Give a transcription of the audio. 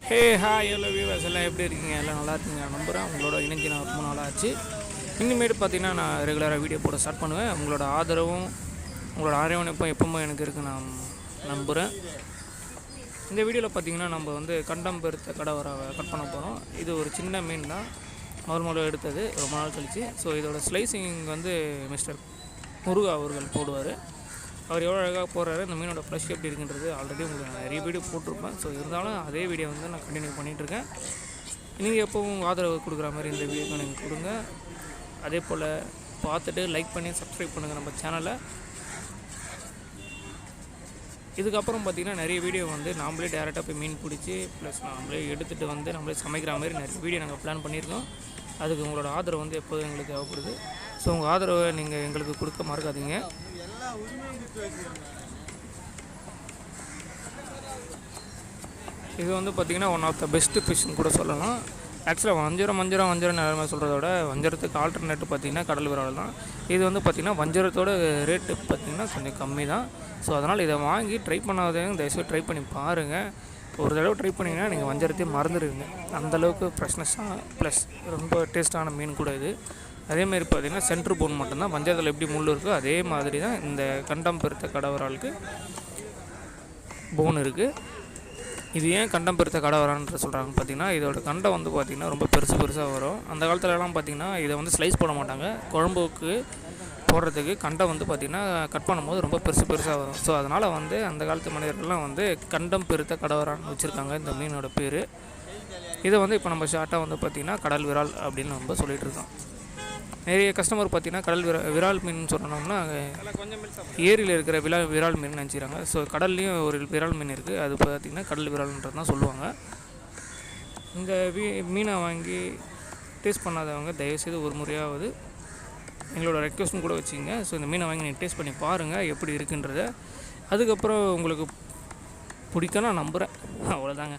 Hey hi hello viewers எல்லாம் எப்படி இருக்கீங்க? எல்லாம் நல்லா இருக்கீங்க நம்புகிறேன். உங்களோட இணைஞ்சு நான் ரொம்ப நாள் ஆச்சு. இனிமேட்டு பார்த்தீங்கன்னா நான் ரெகுலராக வீடியோ போட ஸ்டார்ட் பண்ணுவேன். உங்களோட ஆதரவும் உங்களோட அரவணைப்பும் எப்பவுமே எனக்கு இருக்குது நான் நம்புகிறேன். இந்த வீடியோவில் பார்த்தீங்கன்னா நம்ம கண்டம் பெருத்த கடவராவை கட் பண்ண போகிறோம். இது ஒரு சின்ன மீன் தான், நார்மலாக எடுத்தது ரொம்ப நாள் கழிச்சு. ஸோ இதோட ஸ்லைசிங் மிஸ்டர் முருகா அவர்கள் போடுவார். அவர் எவ்வளோ அழகாக போடுறாரு, இந்த மீனோட ஃப்ளஷ் எப்படி இருக்குன்றது ஆல்ரெடி உங்களுக்கு நான் நிறைய வீடியோ போட்டிருப்பேன். ஸோ இருந்தாலும் அதே வீடியோ நான் கண்டினியூ பண்ணிகிட்ருக்கேன். நீங்கள் எப்போவும் ஆதரவு கொடுக்குற மாதிரி இந்த வீடியோக்கு நீங்கள் கொடுங்க. அதே போல் பார்த்துட்டு லைக் பண்ணி சப்ஸ்கிரைப் பண்ணுங்கள் நம்ம சேனலை. இதுக்கப்புறம் பார்த்திங்கன்னா நிறைய வீடியோ நாமளே டேரெக்டாக போய் மீன் பிடிச்சி ப்ளஸ் நாமளே எடுத்துகிட்டு நம்மளே சமைக்கிற மாதிரி நிறைய வீடியோ நாங்கள் பிளான் பண்ணியிருக்கோம். அதுக்கு உங்களோட ஆதரவு எப்போதும் எங்களுக்கு தேவைப்படுது. ஸோ உங்கள் ஆதரவை நீங்கள் எங்களுக்கு கொடுக்க மறக்காதீங்க. இது பார்த்திங்கன்னா ஒன் ஆஃப் த பெஸ்ட்டு ஃபிஷ்ன்னு கூட சொல்லலாம். ஆக்சுவலாக வஞ்சரம் நேரமாக சொல்கிறத விட வஞ்சரத்துக்கு ஆல்டர்னேட்டு பார்த்திங்கன்னா கடல் விரால் தான். இது பார்த்திங்கன்னா வஞ்சரத்தோட ரேட்டு பார்த்திங்கன்னா கொஞ்சம் கம்மி தான். ஸோ அதனால் இதை வாங்கி ட்ரை பண்ணாதவங்க தயவுசெய்து ட்ரை பண்ணி பாருங்கள். ஒரு தடவை ட்ரை பண்ணிங்கன்னா நீங்கள் வஞ்சரத்தையும் மறந்துடுவீங்க. அந்தளவுக்கு ஃப்ரெஷ்னஸ்ஸாக ப்ளஸ் ரொம்ப டேஸ்ட்டான மீன் கூட இது. அதேமாதிரி பார்த்திங்கன்னா சென்ட்ரு போன் மட்டும்தான். வஞ்சரத்தில் எப்படி முள் இருக்கோ அதே மாதிரி தான் இந்த கண்டம் பெருத்த கடவராலுக்கு போன் இருக்குது. இது ஏன் கண்டம் பெருத்த கடவரான்னு சொல்கிறாங்கன்னு பார்த்திங்கன்னா இதோட கண்டம் பார்த்திங்கன்னா ரொம்ப பெருசாக வரும். அந்த காலத்துலலாம் பார்த்திங்கன்னா இதை ஸ்லைஸ் போட மாட்டாங்க. குழம்புக்கு போடுறதுக்கு கண்டம் பார்த்திங்கன்னா கட் பண்ணும்போது ரொம்ப பெருசாக வரும். ஸோ அதனால் அந்த காலத்து மனிதர்கள்லாம் கண்டம் பெருத்த கடவரான்னு வச்சுருக்காங்க இந்த மீனோட பேர். இதை இப்போ நம்ம ஷார்ட்டாக பார்த்திங்கன்னா கடல் விரால் அப்படின்னு நம்ம சொல்லிகிட்டு இருக்கோம். நிறைய கஸ்டமர் பார்த்திங்கன்னா கடல் விரால் மீன் சொன்னோம்னா ஏரியில் இருக்கிற விரால் மீன் நினச்சிக்கிறாங்க. ஸோ கடல்லையும் ஒரு விரால் மீன் இருக்குது, அது பார்த்திங்கன்னா கடல் விரால்ன்றது தான் சொல்லுவாங்க. இந்த மீனை வாங்கி டேஸ்ட் பண்ணாதவங்க தயவுசெய்து ஒரு முறையாவது எங்களோட ரெக்வஸ்ட்டும் கூட வச்சுங்க. ஸோ இந்த மீனை வாங்கி நீங்கள் டேஸ்ட் பண்ணி பாருங்கள் எப்படி இருக்குன்றத. அதுக்கப்புறம் உங்களுக்கு பிடிக்கும் நான் நம்புகிறேன். அவ்வளோதாங்க.